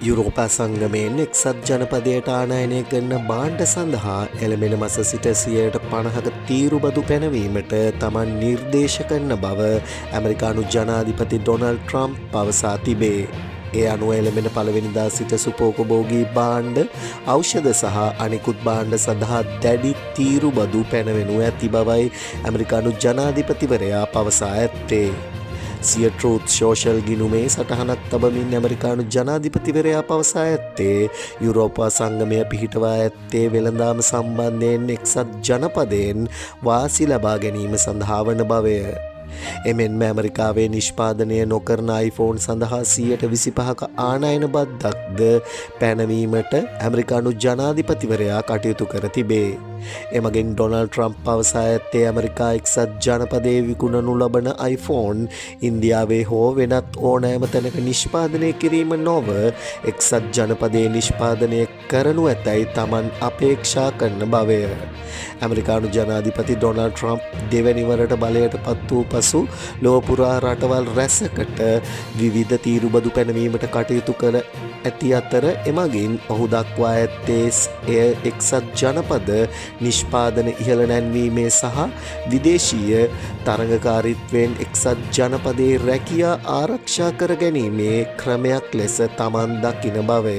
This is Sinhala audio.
යුරෝපා සංගමයෙන් එක්සත් ජනපදයට ආනයනය කරන භාණ්ඩ සඳහා එළඹෙන මස සිට 50% තීරුබදු පැනවීමට තමන් නිර්දේශ කරන බව ඇමරිකානු ජනාධිපති ඩොනල්ඩ් ට්‍රම්ප් පවසා තිබේ. ඒ අනුව එළඹෙන පළවෙනිදා සිට සුපෝපභෝගී භාණ්ඩ, ඖෂධ සහ අනිකුත් භාණ්ඩ සඳහා දැඩි තීරුබදු පැනවෙනු ඇති බවයි ඇමරිකානු ජනාධිපතිවරයා පවසා ඇත්තේ. සිය ට්‍රූත් සෝෂල් ගිණුමේ සටහනක් තබමින් ඇමරිකානු ජනාධිපතිවරයා පවසා ඇත්තේ යුරෝපා සංගමය පිහිටවා ඇත්තේ වෙළඳාම සම්බන්ධයෙන් එක්සත් ජනපදයෙන් වාසි ලබා ගැනීම සඳහා වන බවය. එමෙන්ම ඇමරිකාවේ නිෂ්පාදනය නොකරන iPhone සඳහා 25% ආනයන බද්දක්ද පැනවීමට ඇමරිකානු ජනාධිපතිවරයා කටයුතු කර තිබේ. එමගින් ඩොනල්ඩ් ට්‍රම්ප් පවසා ඇත්තේ ඇමරිකා එක්සත් ජනපදයේ විකුණනු ලබන iPhone ඉන්දියාවේ හෝ වෙනත් ඕනෑම තැනක නිෂ්පාදනය කිරීම නොව එක්සත් ජනපදයේ නිෂ්පාදනය කරනු ඇතැයි තමන් අපේක්ෂා කරන බවය. ඇමරිකානු ජනාධිපති ඩොනල්ඩ් ට්‍රම්ප් දෙවැනිවරට බලයට පත් වූ පසු ලොව පුරා රටවල් රැසකට විවිධ තීරුබදු පැනවීමට කටයුතු කර ඇති අතර එමගින් ඔහු දක්වා ඇත්තේ එය එක්සත් ජනපද නිෂ්පාදන ඉහළ නැන්වීමේ සහ විදේශීය තරඟකාරීත්වයෙන් එක්සත් ජනපදයේ රැකියා ආරක්ෂා කර ගැනීමේ ක්‍රමයක් ලෙස තමන් දකින බවය.